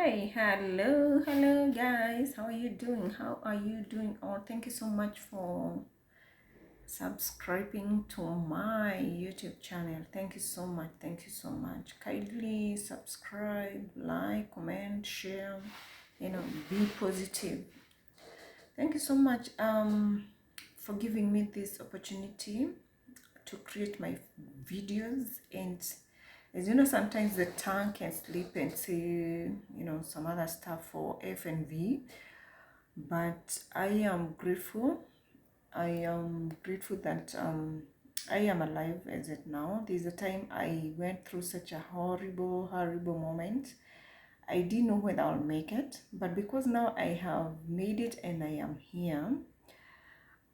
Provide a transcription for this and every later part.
Hi, hello guys. How are you doing? How are you doing? Oh, thank you so much for subscribing to my YouTube channel. Thank you so much. Thank you so much. Kindly subscribe, like, comment, share. Be positive. Thank you so much for giving me this opportunity to create my videos. And as you know, sometimes the tongue can slip and say some other stuff for F and V, but I am grateful. I am grateful that I am alive as it now. There's a time I went through such a horrible moment. I didn't know whether I'll make it, but because now I have made it and I am here,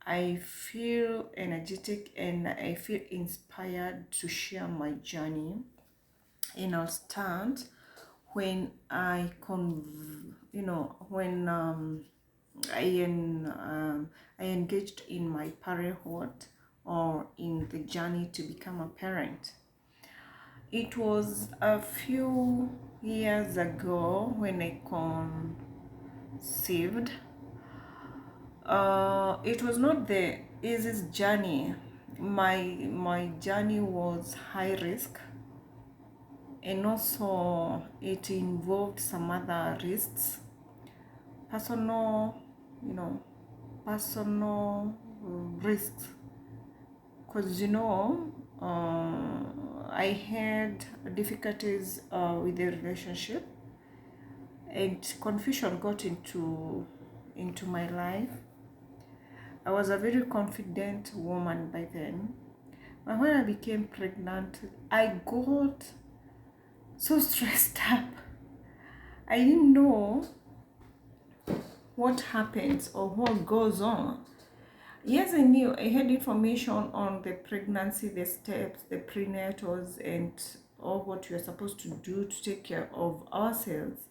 I feel energetic and I feel inspired to share my journey. And I'll start when when I engaged in my parenthood or in the journey to become a parent. It was a few years ago when I conceived. It was not the easiest journey. My journey was high risk, and also it involved some other risks, personal, you know, personal risks. Because I had difficulties with the relationship, and confusion got into my life. I was a very confident woman by then, but when I became pregnant, I got so stressed up. I didn't know what happens or what goes on. Yes, I knew. I had information on the pregnancy, the steps, the prenatals, and all what we are supposed to do to take care of ourselves.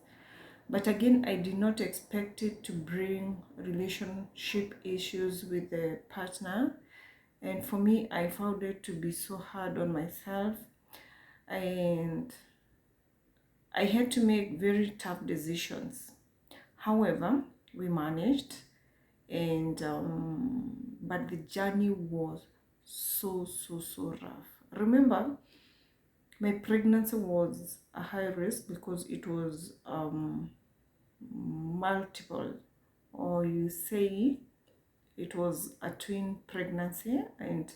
But again, I did not expect it to bring relationship issues with the partner. And for me, I found it to be so hard on myself. And I had to make very tough decisions. However, we managed, and but the journey was so rough. Remember, my pregnancy was a high risk because it was multiple, or you say it was a twin pregnancy, and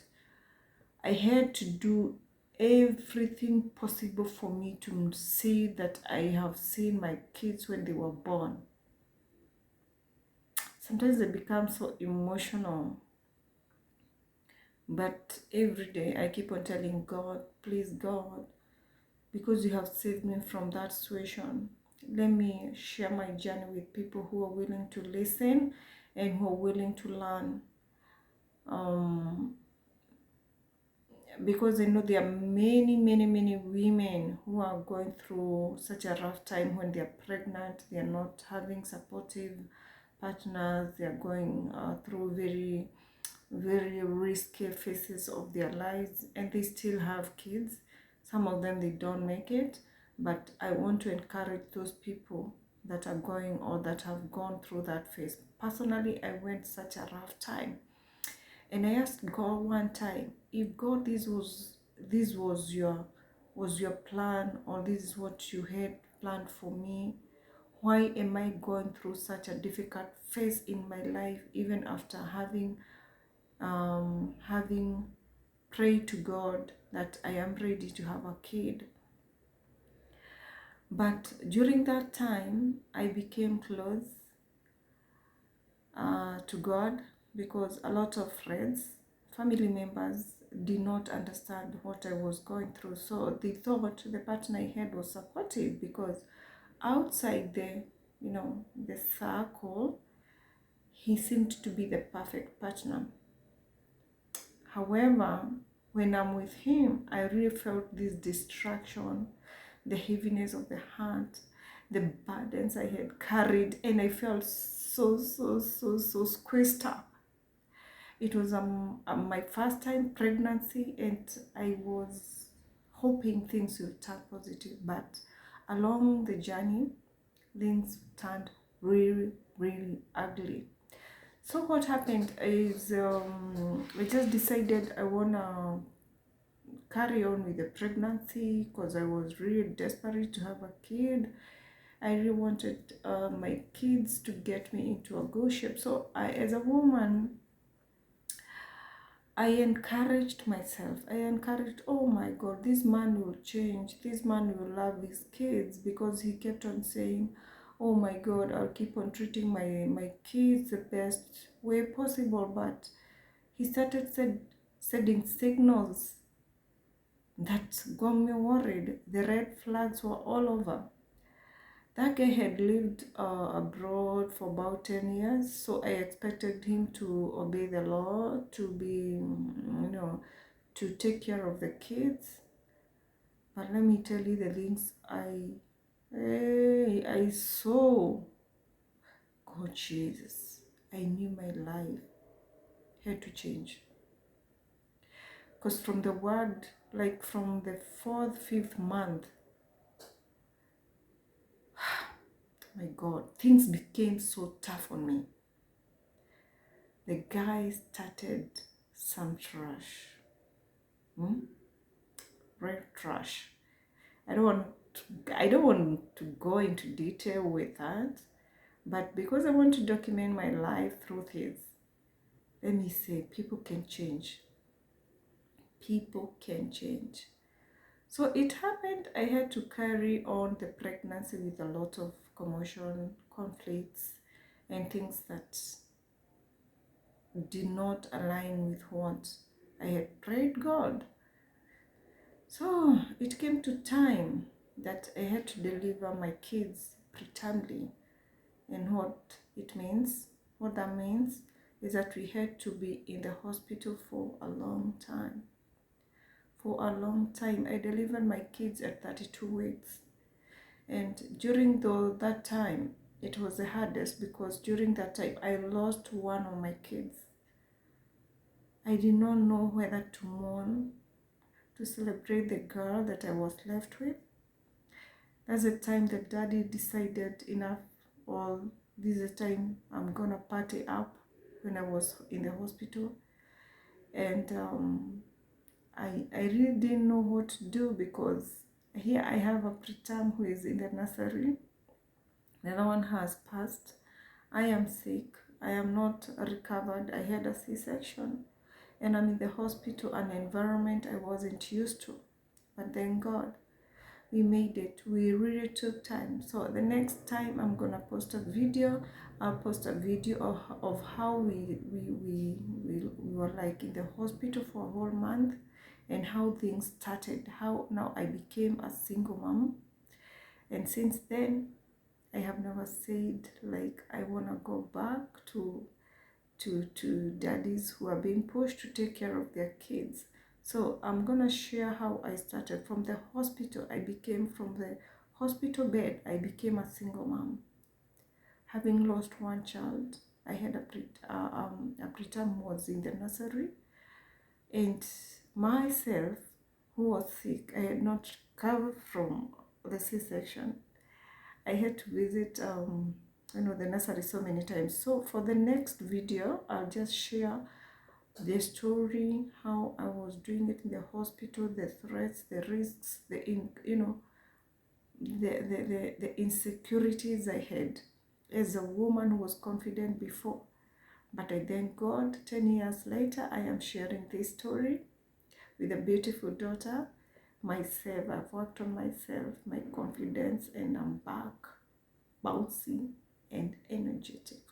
I had to do everything possible for me to say that I have seen my kids when they were born. Sometimes they become so emotional, but every day I keep on telling God, please God, because you have saved me from that situation, let me share my journey with people who are willing to listen and who are willing to learn. Because I know there are many women who are going through such a rough time when they are pregnant. They are not having supportive partners. They are going through very risky phases of their lives, and they still have kids. Some of them, they don't make it, but I want to encourage those people that are going or that have gone through that phase. Personally, I went such a rough time, and I asked God one time, if God, this was your plan, or this is what you had planned for me, why am I going through such a difficult phase in my life, even after having prayed to God that I am ready to have a kid. But during that time, I became close to God, because a lot of friends, family members did not understand what I was going through. So they thought the partner I had was supportive, because outside the circle, he seemed to be the perfect partner. However, when I'm with him, I really felt this distraction, the heaviness of the heart, the burdens I had carried, and I felt so squeezed up. It was my first time pregnancy, and I was hoping things would turn positive. But along the journey, things turned really, really ugly. So what happened is I just decided I wanna carry on with the pregnancy because I was really desperate to have a kid. I really wanted my kids to get me into a good shape. So I, as a woman, I encouraged myself. I encouraged, oh my God, this man will change. This man will love his kids, because he kept on saying, oh my God, I'll keep on treating my kids the best way possible. But he started sending signals that got me worried. The red flags were all over. That guy had lived abroad for about 10 years, so I expected him to obey the law, to be, to take care of the kids. But let me tell you the things I saw. God Jesus, I knew my life had to change. Because from the word, like from the fourth, fifth month, my God, things became so tough on me. The guy started some trash. Red trash. I don't want to go into detail with that, but because I want to document my life through this, let me say people can change. People can change. So it happened, I had to carry on the pregnancy with a lot of commotion, conflicts, and things that did not align with what I had prayed God. So it came to time that I had to deliver my kids pretermly. And what that means is that we had to be in the hospital for a long time. For a long time. I delivered my kids at 32 weeks. And during that time, it was the hardest, because during that time, I lost one of my kids. I did not know whether to mourn, to celebrate the girl that I was left with. That's the time that daddy decided enough, or this is the time I'm gonna party up, when I was in the hospital. And I really didn't know what to do, because here I have a preterm who is in the nursery. The other one has passed. I am sick. I am not recovered. I had a C-section. And I'm in the hospital, an environment I wasn't used to. But thank God, we made it. We really took time. So the next time I'm gonna post a video, I'll post a video of how we were like in the hospital for a whole month, and how things started, how now I became a single mom. And since then, I have never said like I wanna go back to daddies who are being pushed to take care of their kids. So I'm gonna share how I started from the hospital. From the hospital bed, I became a single mom. Having lost one child, I had a preterm was in the nursery, and myself, who was sick, I had not recovered from the C-section. I had to visit the nursery so many times. So for the next video, I'll just share the story, how I was doing it in the hospital, the threats, the risks, the insecurities I had as a woman who was confident before. But I thank God, 10 years later, I am sharing this story with a beautiful daughter. Myself, I've worked on myself, my confidence, and I'm back, bouncy and energetic.